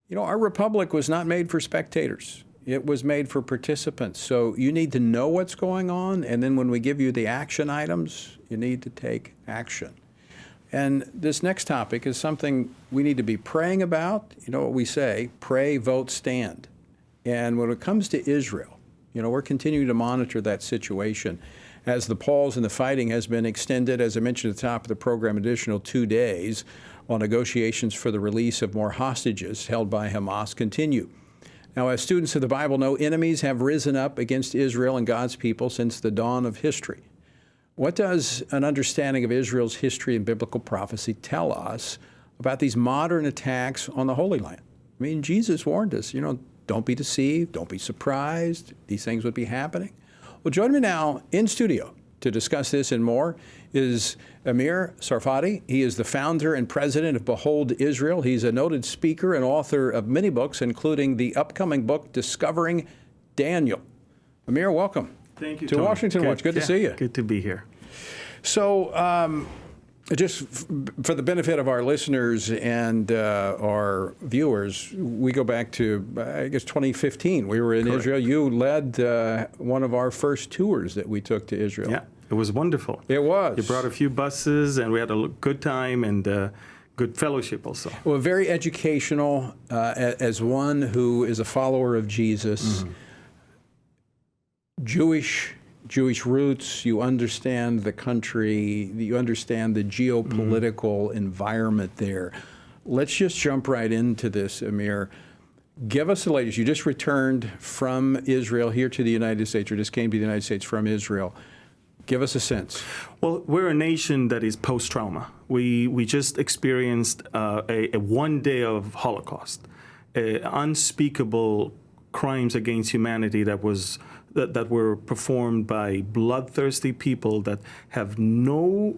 You know, our republic was not made for spectators. It was made for participants. So you need to know what's going on, and then when we give you the action items, you need to take action. And this next topic is something we need to be praying about. You know what we say, pray, vote, stand. And when it comes to Israel, you know, we're continuing to monitor that situation as the pause in the fighting has been extended, as I mentioned at the top of the program, additional 2 days while negotiations for the release of more hostages held by Hamas continue. Now, as students of the Bible know, enemies have risen up against Israel and God's people since the dawn of history. What does an understanding of Israel's history and biblical prophecy tell us about these modern attacks on the Holy Land? I mean, Jesus warned us, you know, don't be deceived, don't be surprised, these things would be happening. Well, join me now in studio to discuss this and more is Amir Tsarfati. He is the founder and president of Behold Israel. He's a noted speaker and author of many books, including the upcoming book, Discovering Daniel. Amir, welcome. Thank you, to Tony. Washington Watch. Good to see you. Good to be here. So, just for the benefit of our listeners and our viewers, we go back to, I guess, 2015. We were in Correct. Israel. You led one of our first tours that we took to Israel. Yeah, it was wonderful. It was. You brought a few buses, and we had a good time and good fellowship also. Well, very educational as one who is a follower of Jesus. Mm-hmm. Jewish roots, you understand the country, you understand the geopolitical environment there. Let's just jump right into this, Amir. Give us the latest. You just returned from Israel here to the United States, or just came to the United States from Israel. Give us a sense. Well, we're a nation that is post-trauma. We just experienced a 1 day of Holocaust, unspeakable crimes against humanity that were performed by bloodthirsty people that have no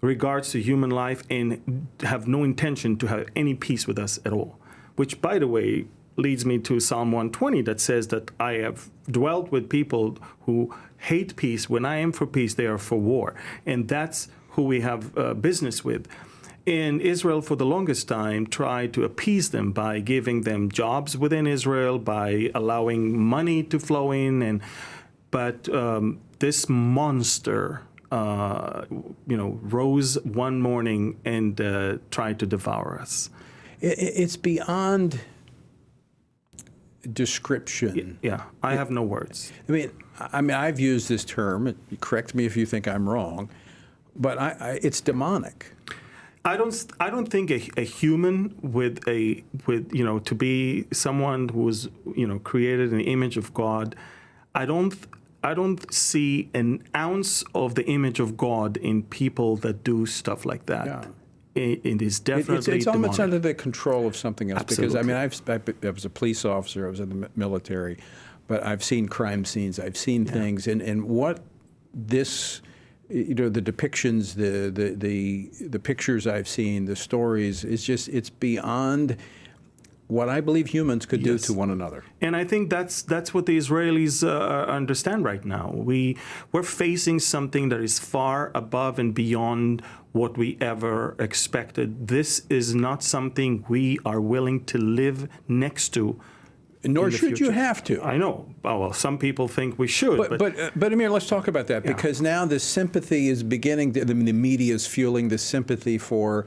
regards to human life and have no intention to have any peace with us at all. Which, by the way, leads me to Psalm 120 that says that I have dwelt with people who hate peace. When I am for peace, they are for war. And that's who we have business with. And Israel, for the longest time, tried to appease them by giving them jobs within Israel, by allowing money to flow in. But this monster, rose one morning and tried to devour us. It's beyond description. Yeah, I have no words. I mean, I've used this term. Correct me if you think I'm wrong, but it's demonic. I don't think a human to be someone who was created in the image of God. I don't see an ounce of the image of God in people that do stuff like that. Yeah. It is definitely it's almost under the control of something else. Absolutely. Because I was a police officer. I was in the military, but I've seen crime scenes. I've seen things, and what this. The depictions, the pictures I've seen, the stories, it's beyond what I believe humans could do to one another. And I think that's what the Israelis understand right now. We're facing something that is far above and beyond what we ever expected. This is not something we are willing to live next to. Nor should you have to. I know. Well, some people think we should. But Amir, let's talk about that, because now the sympathy is beginning. The media is fueling the sympathy for.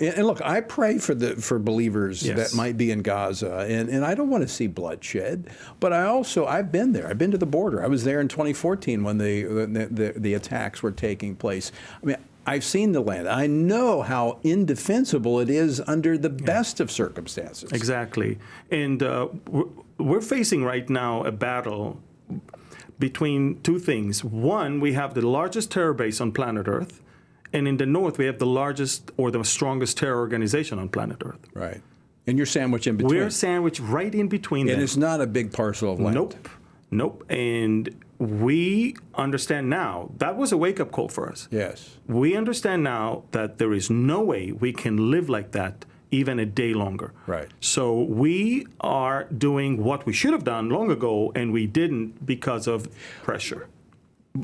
And look, I pray for believers that might be in Gaza, and I don't want to see bloodshed. But I've been there. I've been to the border. I was there in 2014 when the attacks were taking place. I mean, I've seen the land. I know how indefensible it is under the best of circumstances. Exactly. And we're facing right now a battle between two things. One, we have the largest terror base on planet Earth. And in the north, we have the largest or the strongest terror organization on planet Earth. Right. And you're sandwiched in between. We're sandwiched right in between them. And it's not a big parcel of land. Nope. And we understand now, that was a wake-up call for us. Yes. We understand now that there is no way we can live like that even a day longer. Right. So we are doing what we should have done long ago, and we didn't because of pressure.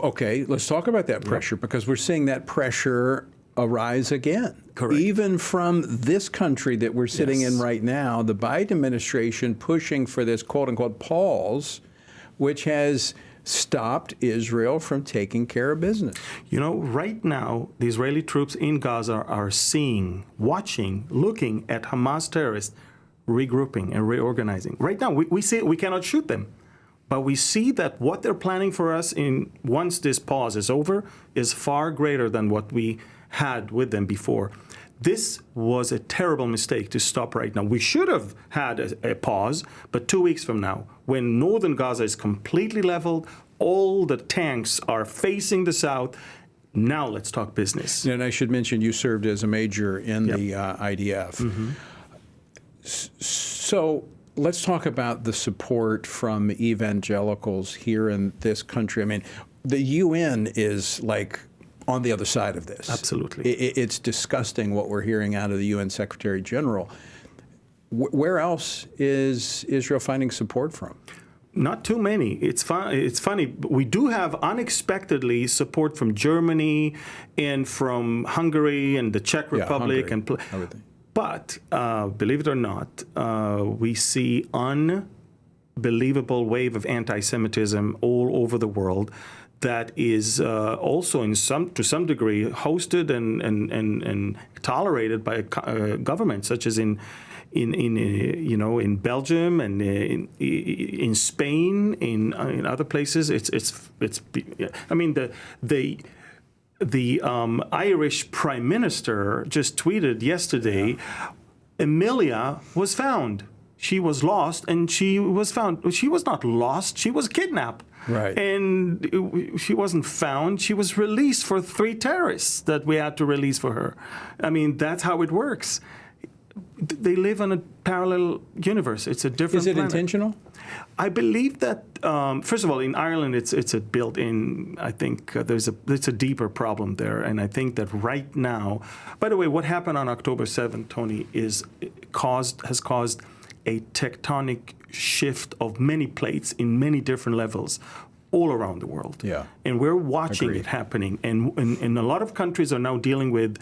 Okay, let's talk about that pressure, because we're seeing that pressure arise again. Correct. Even from this country that we're sitting Yes. in right now, the Biden administration pushing for this quote-unquote pause, which has stopped Israel from taking care of business. You know, right now, the Israeli troops in Gaza are seeing, watching, looking at Hamas terrorists regrouping and reorganizing. Right now, we see we cannot shoot them. But we see that what they're planning for us once this pause is over is far greater than what we had with them before. This was a terrible mistake to stop right now. We should have had a pause, but 2 weeks from now, when northern Gaza is completely leveled, all the tanks are facing the south, now let's talk business. And I should mention you served as a major in Yep. the IDF. So let's talk about the support from evangelicals here in this country. I mean, the UN is like on the other side of this. Absolutely. It's disgusting what we're hearing out of the UN Secretary General. Where else is Israel finding support from? Not too many. It's funny. We do have unexpectedly support from Germany and from Hungary and the Czech Republic. Hungary, everything. But believe it or not, we see unbelievable wave of anti-Semitism all over the world that is also to some degree hosted and tolerated by governments such as in Belgium and in Spain, in other places. I mean the Irish Prime Minister just tweeted yesterday, Emilia was found. She was lost and she was found. She was not lost. She was kidnapped. Right. And she wasn't found. She was released for 3 terrorists that we had to release for her. I mean, that's how it works. They live in a parallel universe. It's a different Is it planet. intentional? I believe that, first of all, in Ireland, it's a built-in, I think it's a deeper problem there. And I think that right now, by the way, what happened on October 7th, Tony, has caused a tectonic shift of many plates in many different levels all around the world. Yeah. And we're watching Agreed. it happening. And a lot of countries are now dealing with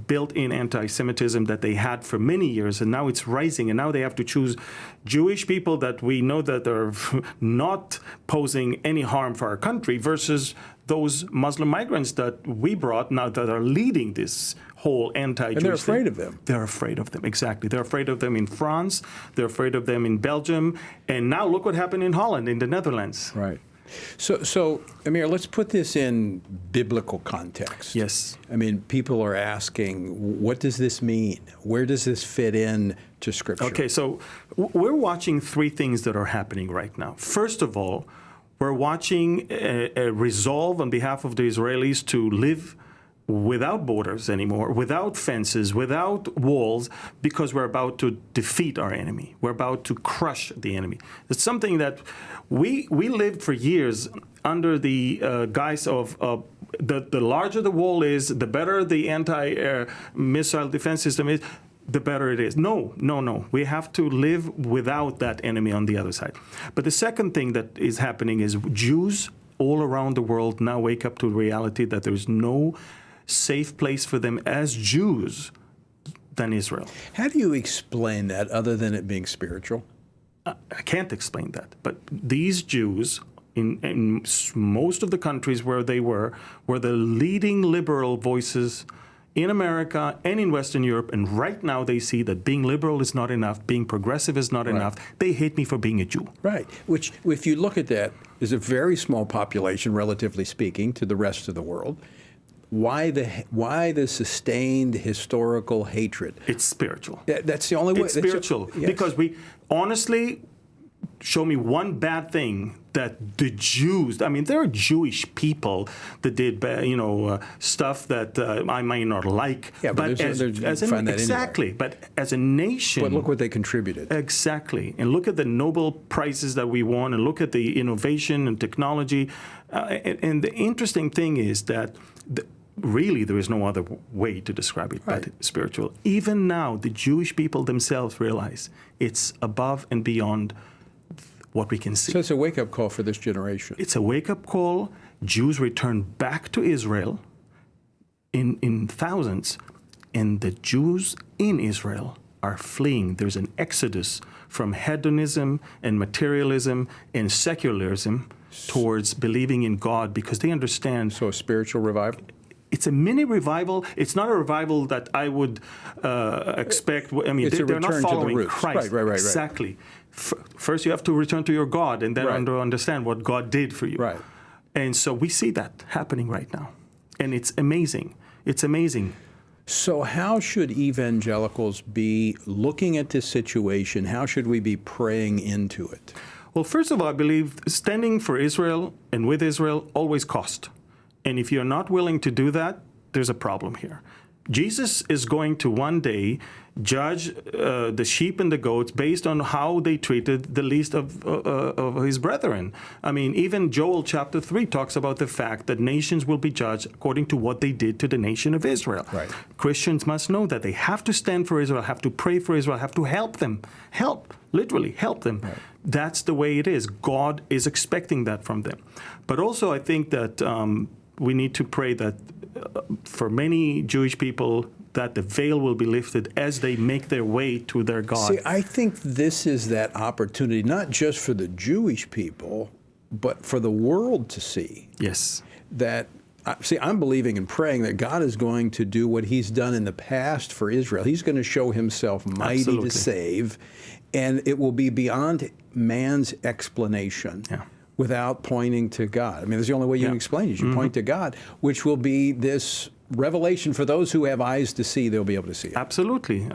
built-in anti-Semitism that they had for many years, and now it's rising, and now they have to choose Jewish people that we know that are not posing any harm for our country versus those Muslim migrants that we brought now that are leading this whole anti-Jewish And they're afraid thing. of them. They're afraid of them, exactly. They're afraid of them in France, they're afraid of them in Belgium, and now look what happened in Holland, in the Netherlands. Right. So, Amir, let's put this in biblical context. Yes. I mean, people are asking, what does this mean? Where does this fit in to Scripture? Okay, so we're watching 3 things that are happening right now. First of all, we're watching a resolve on behalf of the Israelis to live without borders anymore, without fences, without walls, because we're about to defeat our enemy. We're about to crush the enemy. It's something that we lived for years under the guise of the larger the wall is, the better the anti-missile defense system is, the better it is. No. We have to live without that enemy on the other side. But the second thing that is happening is Jews all around the world now wake up to the reality that there is no safe place for them as Jews than Israel. How do you explain that other than it being spiritual? I can't explain that. But these Jews, in most of the countries where they were the leading liberal voices in America and in Western Europe. And right now they see that being liberal is not enough, being progressive is not enough. They hate me for being a Jew. Right. Which, if you look at that, is a very small population, relatively speaking, to the rest of the world. Why the sustained historical hatred? It's spiritual. That's the only way. It's spiritual. Yes. Because we honestly, show me one bad thing that the Jews, I mean, there are Jewish people that did, stuff that I might not like. Yeah, but exactly. But as a nation. But look what they contributed. Exactly. And look at the Nobel Prizes that we won, and look at the innovation and technology. And the interesting thing is that really there is no other way to describe it but spiritual. Even now, the Jewish people themselves realize it's above and beyond what we can see. So it's a wake-up call for this generation. It's a wake-up call. Jews return back to Israel. in thousands. And the Jews in Israel are fleeing. There's an exodus from hedonism and materialism and secularism towards believing in God because they understand. So a spiritual revival? It's a mini revival. It's not a revival that I would expect. I mean, It's a they're not return to the following roots. Christ. Right. Exactly. First, you have to return to your God and then understand what God did for you. Right. And so we see that happening right now. And it's amazing. It's amazing. So how should evangelicals be looking at this situation? How should we be praying into it? Well, first of all, I believe standing for Israel and with Israel always cost. And if you're not willing to do that, there's a problem here. Jesus is going to one day judge the sheep and the goats based on how they treated the least of his brethren. I mean, even Joel chapter 3 talks about the fact that nations will be judged according to what they did to the nation of Israel. Right. Christians must know that they have to stand for Israel, have to pray for Israel, have to help them. Literally help them. Right. That's the way it is. God is expecting that from them. But also I think that we need to pray that for many Jewish people that the veil will be lifted as they make their way to their God. See, I think this is that opportunity, not just for the Jewish people, but for the world to see. Yes. That, see, I'm believing and praying that God is going to do what he's done in the past for Israel. He's going to show himself mighty Absolutely. to save, and it will be beyond man's explanation. Yeah. Without pointing to God. I mean, that's the only way you can explain it. You point to God, which will be this revelation for those who have eyes to see. They'll be able to see it. Absolutely.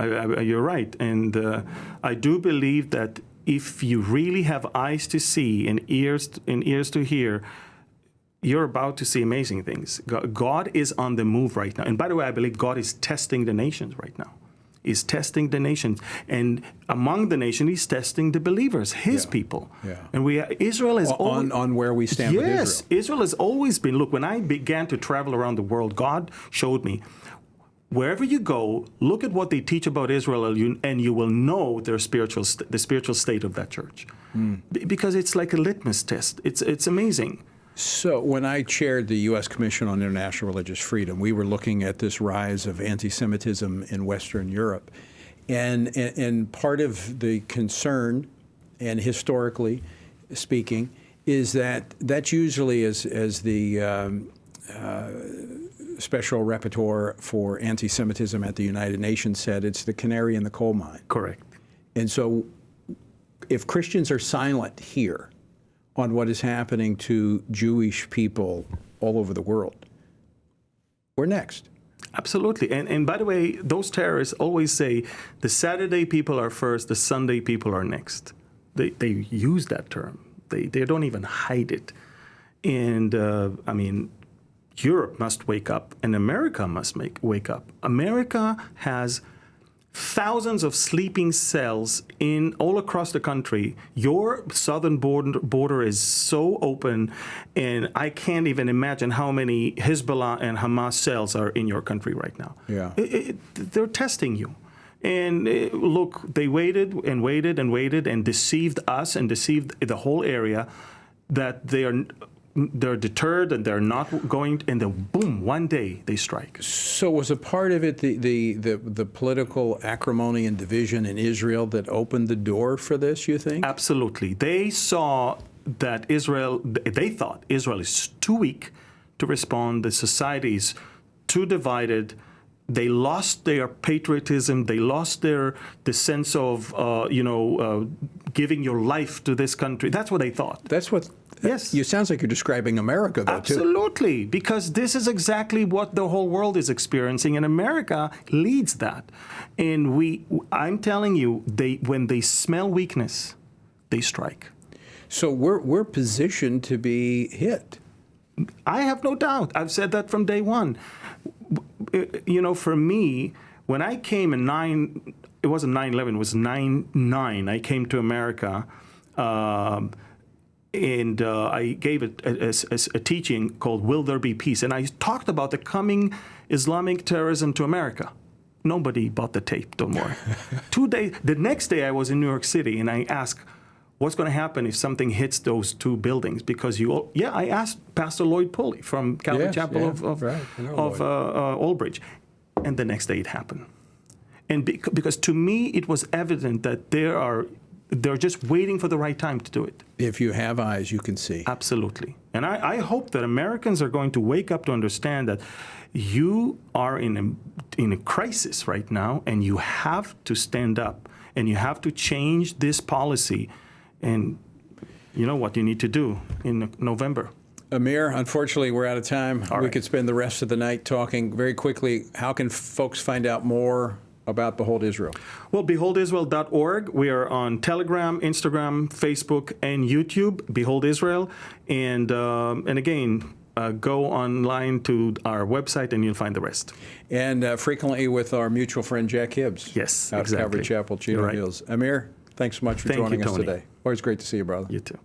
You're right. And I do believe that if you really have eyes to see and ears to hear, you're about to see amazing things. God is on the move right now. And by the way, I believe God is testing the nations right now. He's testing the nations. And among the nation, he's testing the believers, his people. Yeah. And Israel is on where we stand with Israel. Yes, Israel has always been. Look, when I began to travel around the world, God showed me, wherever you go, look at what they teach about Israel, and you will know the spiritual state of that church. Because it's like a litmus test. It's amazing. So when I chaired the U.S. Commission on International Religious Freedom, we were looking at this rise of anti-Semitism in Western Europe. And part of the concern, and historically speaking, is that that's usually, as the special rapporteur for anti-Semitism at the United Nations said, it's the canary in the coal mine. Correct. And so if Christians are silent here on what is happening to Jewish people all over the world, we're next. Absolutely. And by the way, those terrorists always say the Saturday people are first, the Sunday people are next. They use that term. They don't even hide it. And I mean, Europe must wake up, and America must wake up. America has thousands of sleeping cells all across the country. Your southern border is so open, and I can't even imagine how many Hezbollah and Hamas cells are in your country right now. Yeah. They're testing you. And look, they waited and waited and waited and deceived us and deceived the whole area that they're deterred and they're not going, and then boom, one day they strike. So was a part of it the political acrimony and division in Israel that opened the door for this, you think? Absolutely. They saw that they thought Israel is too weak to respond. The society is too divided. They lost their patriotism. They lost the sense of, giving your life to this country. That's what they thought. That's what. Yes. You sounds like you're describing America, though, too. Absolutely, because this is exactly what the whole world is experiencing, and America leads that. And I'm telling you, when they smell weakness, they strike. So we're positioned to be hit. I have no doubt. I've said that from day one. For me, when I came it wasn't 9/11, it was 9/9. I came to America. And I gave a teaching called Will There Be Peace? And I talked about the coming Islamic terrorism to America. Nobody bought the tape, don't worry. The next day I was in New York City, and I asked, what's going to happen if something hits those two buildings? Because I asked Pastor Lloyd Pulley from Calvary Yes, Chapel yeah, of right. I know Old Bridge, and the next day it happened. And because to me it was evident that they're just waiting for the right time to do it. If you have eyes, you can see. Absolutely. And I hope that Americans are going to wake up to understand that you are in a crisis right now, and you have to stand up, and you have to change this policy. And you know what you need to do in November. Amir, unfortunately, we're out of time. All We right. could spend the rest of the night talking. Very quickly, how can folks find out more about Behold Israel? Well, beholdisrael.org. We are on Telegram, Instagram, Facebook, and YouTube, Behold Israel. And again, go online to our website and you'll find the rest. And frequently with our mutual friend Jack Hibbs. Yes, out exactly. of Calvary Chapel, Chino You're right. Hills. Amir, thanks so much for Thank you, joining us Tony. today. Always great to see you, brother. You too.